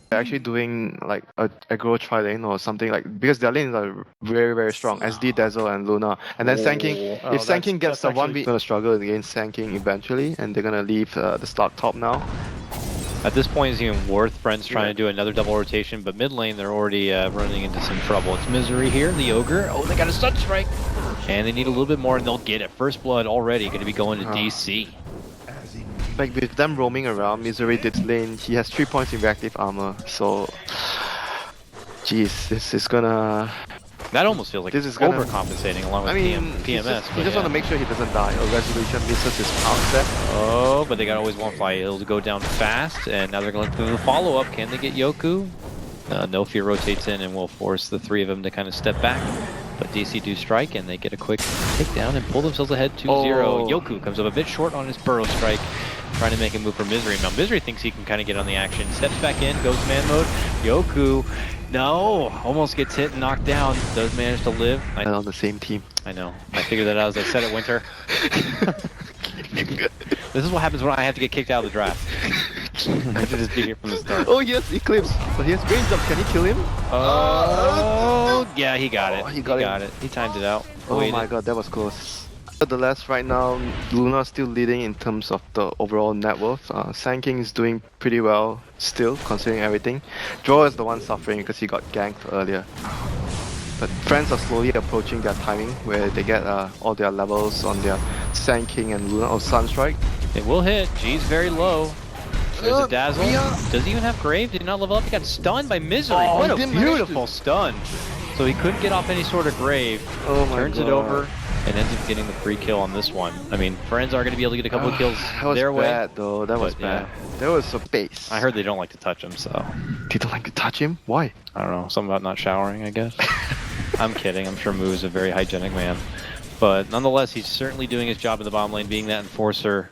They're actually doing like a aggro tri-lane or something like, because their lanes are very, very strong. SD, Dazzle, and Luna. And then Sanking, if Sanking gets the 1v, gonna struggle against Sanking eventually, and they're gonna leave the start top now. At this point, it's even worth Friends trying to do another double rotation, but mid lane, they're already running into some trouble. It's Misery here, the Ogre. Oh, they got a stun strike. And they need a little bit more, and they'll get it. First blood already going to be going to DC. Like with them roaming around, Misery did lane. He has 3 points in reactive armor, so... Jeez, this is gonna... That almost feels like this is gonna... overcompensating along with PMS. He just want to make sure he doesn't die, or Resolution misses his pound set. Oh, but they got always one fly. It'll go down fast, and now they're going to do the follow-up. Can they get Yoku? No Fear rotates in and will force the three of them to kind of step back. But DC do strike, and they get a quick takedown and pull themselves ahead 2-0. Yoku comes up a bit short on his burrow strike, trying to make a move for Misery. Now Misery thinks he can kind of get on the action. Steps back in, goes man mode. Yoku, no, almost gets hit and knocked down. Does manage to live. On the same team. I know. I figured that out as I said it, Winter. This is what happens when I have to get kicked out of the draft. I should just be here from the start. Oh yes, Eclipse, but he has range up. Can he kill him? Oh, yeah, he got it. He got it. He timed it out. Oh my god, that was close. Nevertheless, right now, Luna's still leading in terms of the overall net worth. Sanking is doing pretty well still, considering everything. Draw is the one suffering because he got ganked earlier. But Friends are slowly approaching their timing, where they get all their levels on their Sanking and Luna or Sunstrike. It will hit. G's very low. There's a Dazzle. Does he even have Grave? Did he not level up? He got stunned by Misery. Oh, what a beautiful stun. So he couldn't get off any sort of Grave. Oh my Turns it over and ends up getting the free kill on this one. I mean, Friends are going to be able to get a couple of kills their way. That was bad though. That was bad. Yeah. There was a base. I heard they don't like to touch him, so... They don't like to touch him? Why? I don't know. Something about not showering, I guess. I'm kidding. I'm sure Moo is a very hygienic man. But nonetheless, he's certainly doing his job in the bottom lane, being that enforcer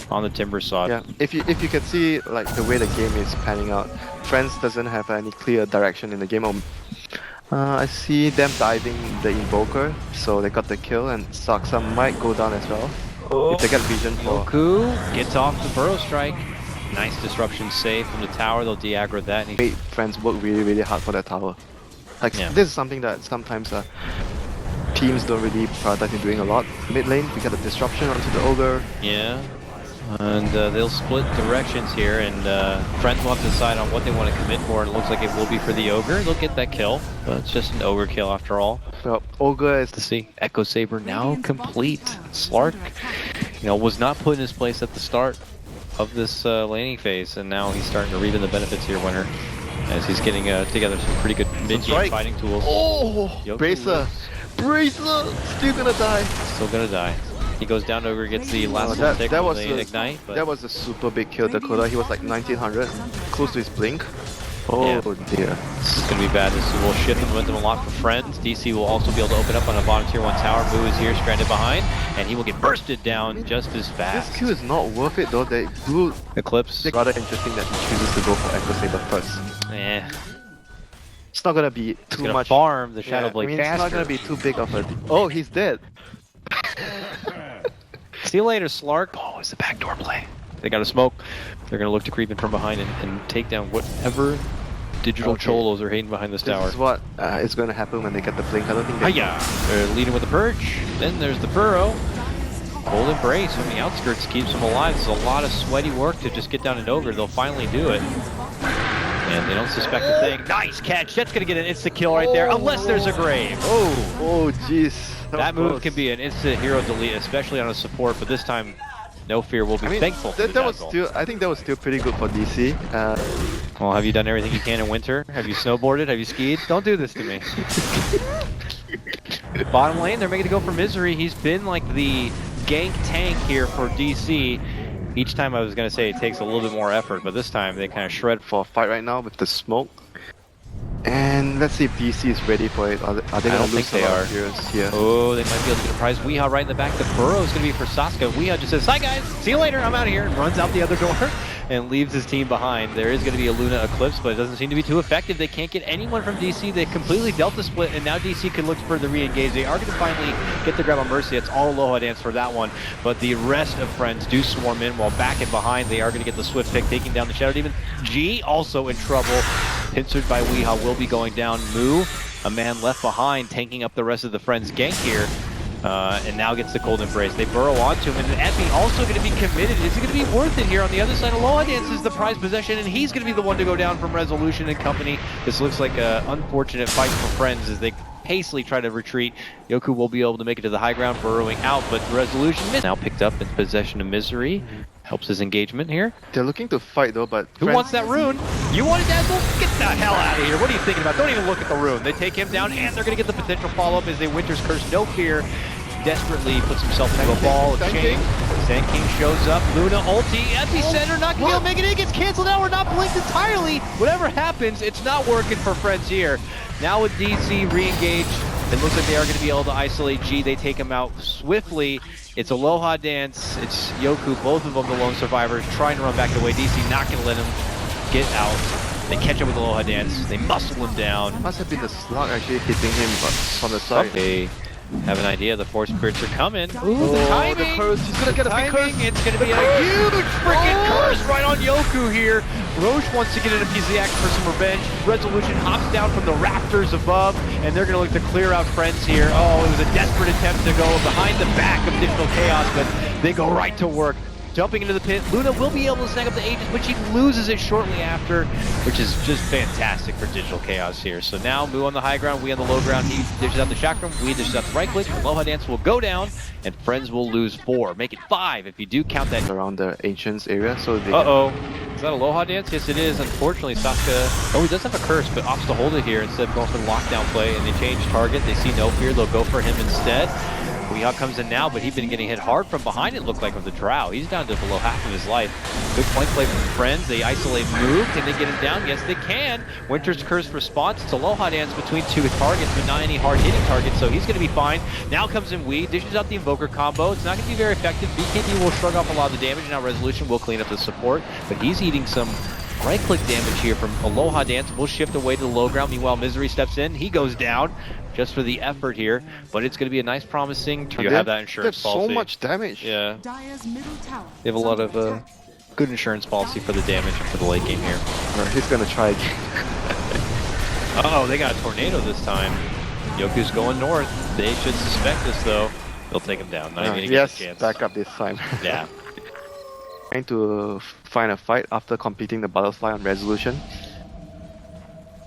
on the Timber side. Yeah, if you can see like the way the game is panning out, Friends doesn't have any clear direction in the game. I see them diving the Invoker, so they got the kill, and Saksa might go down as well. If they get vision for... Yoku gets off the burrow strike. Nice disruption save from the tower, they'll de-aggro that. And Friends work really, really hard for that tower. Like, this is something that sometimes teams don't really prioritize in doing a lot. Mid lane, we get a disruption onto the Ogre. Yeah. And they'll split directions here, and Friends will have to decide on what they want to commit for, and it looks like it will be for the Ogre. They'll get that kill, but it's just an Ogre kill after all. Well, Ogre is... To see, Echo Saber now complete. Slark, was not put in his place at the start of this laning phase, and now he's starting to reap in the benefits here, Winter, as he's getting together some pretty good mid-game fighting tools. Oh! Bracer! Bracer! Still gonna die! Still gonna die. He goes down to Ogre, gets the last one tick with the ignite. But... That was a super big kill, Dakota. He was like 1900, close to his blink. Oh dear. This is going to be bad. This will shift the momentum a lot for Friends. DC will also be able to open up on a bottom tier 1 tower. Moo is here, stranded behind, and he will get bursted down just as fast. This kill is not worth it though. They blew Eclipse. It's rather interesting that he chooses to go for Echo Saber first. It's not gonna be too much farm the Shadow Blade faster. It's not gonna be too big of a... Oh, he's dead. See you later, Slark. Oh, it's the backdoor play. They got a smoke. They're going to look to creep in from behind and take down whatever digital cholos are hiding behind this tower. This is what is going to happen when they get the blink. I don't think they... They're leading with the Purge. Then there's the Burrow. Cold Embrace from the outskirts keeps them alive. It's a lot of sweaty work to just get down an Ogre. They'll finally do it. And they don't suspect a thing. Nice catch. That's going to get an insta-kill right there, unless there's a Grave. Oh, jeez. That move can be an instant hero delete, especially on a support, but this time, No Fear will be thankful for that was still, I think that was still pretty good for DC. Well, have you done everything you can in Winter? Have you snowboarded? Have you skied? Don't do this to me. Bottom lane, they're making it go for Misery. He's been like the gank tank here for DC. Each time I was going to say it takes a little bit more effort, but this time they kind of shred for a fight right now with the smoke. And let's see if DC is ready for it. Are they going to lose a lot of heroes here? Oh, they might be able to get a prize. Weehaw right in the back. The burrow is going to be for Saska. Weehaw just says, "Hi guys, see you later, I'm out of here," and runs out the other door. and leaves his team behind. There is going to be a Luna Eclipse, but it doesn't seem to be too effective. They can't get anyone from DC. They completely Delta split, and now DC can look for the re-engage. They are going to finally get the grab on Mercy. It's all Aloha Dance for that one, but the rest of Friends do swarm in while back and behind. They are going to get the swift pick, taking down the Shadow Demon. G also in trouble. Pincered by Weehaw will be going down. Moo, a man left behind, tanking up the rest of the Friends gank here. And now gets the Cold Embrace. They burrow onto him, and Epi also going to be committed. Is it going to be worth it here? On the other side, Aloha Dance is the prize possession, and he's going to be the one to go down from Resolution and company. This looks like an unfortunate fight for Friends as they hastily try to retreat. Yoku will be able to make it to the high ground, burrowing out, but Resolution now picked up in possession of Misery. Helps his engagement here. They're looking to fight though, but... Who wants that rune? You want it, Dazzle? Get the hell out of here. What are you thinking about? Don't even look at the rune. They take him down, and they're going to get the potential follow-up as they Winter's Curse. No fear. Desperately puts himself into a ball of chain. Sand King shows up. Luna ulti. Epicenter not going to be able to make it. It gets canceled out. We're not blinked entirely. Whatever happens, it's not working for Friends here. Now with DC re-engaged, it looks like they are going to be able to isolate G. They take him out swiftly. It's Aloha Dance. It's Yoku, both of them the lone survivors, trying to run back the way. DC not going to let him get out. They catch up with Aloha Dance. They muscle him down. Must have been the slug actually hitting him from the side. They have an idea. The Force Spirits are coming. Ooh, the timing. The curse. He's going to get a big curse. It's going to be a huge freaking curse right on Yoku here. Roche wants to get in a piece of the action for some revenge. Resolution hops down from the rafters above, and they're going to look to clear out Friends here. Oh, it was a desperate attempt to go behind the back of Digital Chaos, but they go right to work. Jumping into the pit, Luna will be able to snag up the Aegis, but she loses it shortly after, which is just fantastic for Digital Chaos here. So now, Moo on the high ground, we on the low ground. He dishes out the chakram, we dishes out the right click. Aloha Dance will go down, and Friends will lose 4. Make it 5 if you do count that. Around the Ancients area, so they... Uh-oh. Is that Aloha Dance? Yes, it is. Unfortunately, Saksa... Oh, he does have a curse, but opts to hold it here instead of going for the lockdown play, and they change target. They see no fear. They'll go for him instead. Weehaw comes in now, but he's been getting hit hard from behind, it looked like, with the Drow. He's down to below half of his life. Good point play from Friends. They isolate Move. Can they get him down? Yes, they can. Winter's Curse response. It's Aloha Dance between 2 targets, but not any hard-hitting targets, so he's going to be fine. Now comes in Wee, dishes out the Invoker combo. It's not going to be very effective. BKB will shrug off a lot of the damage. Now Resolution will clean up the support, but he's eating some right-click damage here from Aloha Dance. We'll shift away to the low ground. Meanwhile, Misery steps in. He goes down just for the effort here, but it's going to be a nice, promising... You have that insurance policy. So much damage. Yeah. They have a lot of good insurance policy for the damage and for the late game here. He's going to try again. Uh-oh, they got a tornado this time. Yoku's going north. They should suspect this, though. They'll take him down. Not even gonna get a chance. Back up this time. Yeah. Trying to find a fight after completing the butterfly on Resolution.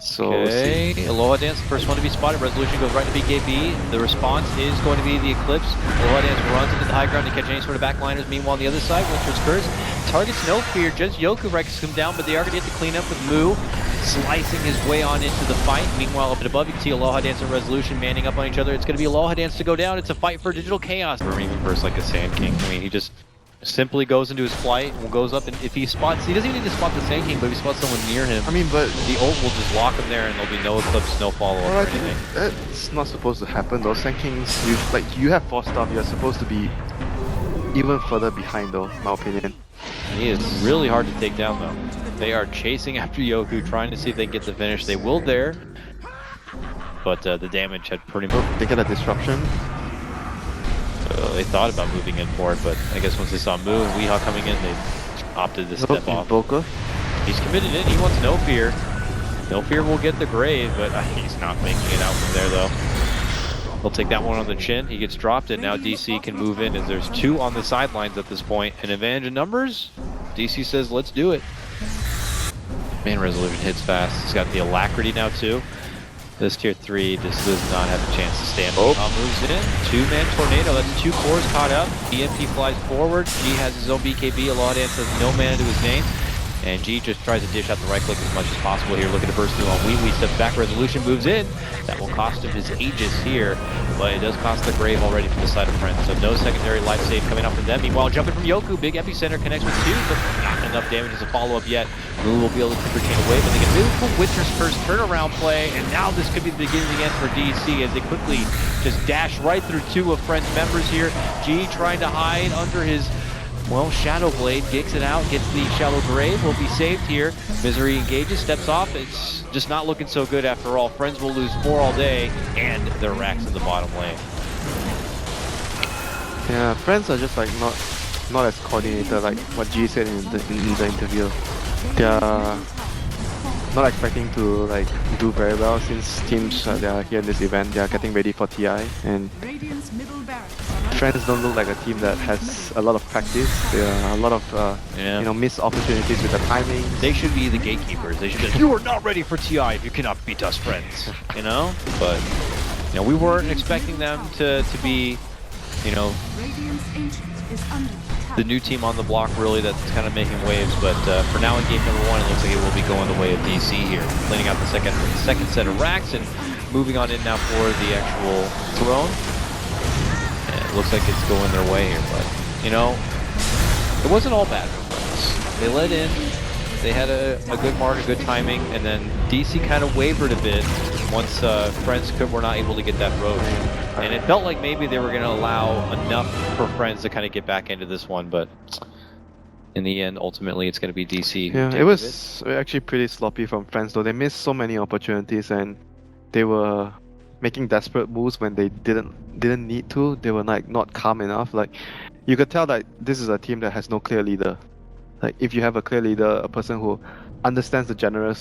So okay, Aloha Dance, first one to be spotted. Resolution goes right to BKB. The response is going to be the Eclipse. Aloha Dance runs into the high ground to catch any sort of backliners. Meanwhile, on the other side, Winter's Curse targets no fear. Just Yoku records him down, but they are going to get the clean up with Moo slicing his way on into the fight. Meanwhile, up and above, you can see Aloha Dance and Resolution manning up on each other. It's going to be Aloha Dance to go down. It's a fight for Digital Chaos. Or even versus like a Sand King. I mean, he just simply goes into his flight and goes up, and if he spots, he doesn't even need to spot the Sand King, but if he spots someone near him, I mean, but the ult will just lock him there, and there'll be no Eclipse, no follow-up or anything. That's not supposed to happen though. Sand Kings, you have 4 stuff, you're supposed to be even further behind though, in my opinion. He is really hard to take down though. They are chasing after Yoku, trying to see if they can get the finish. They will there, but the damage had pretty much... They get a disruption. They thought about moving in for it, but I guess once they saw Moo and Weehaw coming in, they opted to step off. Invoker. He's committed in. He wants no fear. No fear will get the grave, but he's not making it out from there, though. He'll take that one on the chin. He gets dropped, and now DC can move in as there's 2 on the sidelines at this point. An advantage in numbers. DC says, let's do it. Man, Resolution hits fast. He's got the alacrity now, too. This tier 3 just does not have a chance to stand. Moves in. 2-man tornado. That's 2 cores caught up. EMP flies forward. G has his own BKB. Aloha Dance has no mana to his name. And G just tries to dish out the right click as much as possible here. Looking to burst through on Wee. Steps back. Resolution moves in. That will cost him his Aegis here, but it does cost the grave already from the side of Friends. So no secondary life save coming out from them. Meanwhile, jumping from Yoku, big epicenter connects with 2, but not enough damage as a follow-up yet. Moo will be able to keep her chain away, but they can move for Winter's first turnaround play, and now this could be the beginning of the end for DC as they quickly just dash right through 2 of Friends members here. G trying to hide under his Well, Shadowblade gigs it out, gets the shallow grave, will be saved here. Misery engages, steps off. It's just not looking so good after all. Friends will lose 4 all day, and their racks in the bottom lane. Yeah, Friends are just like not as coordinated, like what G said in the interview. They're not expecting to like do very well since teams they are here in this event. They are getting ready for TI, and Friends don't look like a team that has a lot of practice. There are a lot of missed opportunities with the timing. They should be the gatekeepers. They should be like, you are not ready for TI if you cannot beat us, Friends. You know, but we weren't expecting them to be, the new team on the block really that's kind of making waves. But for now in game number 1, it looks like it will be going the way of DC here, cleaning out the second set of racks and moving on in now for the actual throne. It looks like it's going their way here, but it wasn't all bad for Friends. They led in, they had a good mark, a good timing, and then DC kind of wavered a bit once Friends were not able to get that road. And it felt like maybe they were going to allow enough for Friends to kind of get back into this one, but in the end, ultimately, it's going to be DC. Yeah, it was actually pretty sloppy from Friends, though. They missed so many opportunities, and they were making desperate moves when they didn't need to. They were like not calm enough. Like you could tell that this is a team that has no clear leader. Like if you have a clear leader, a person who understands the general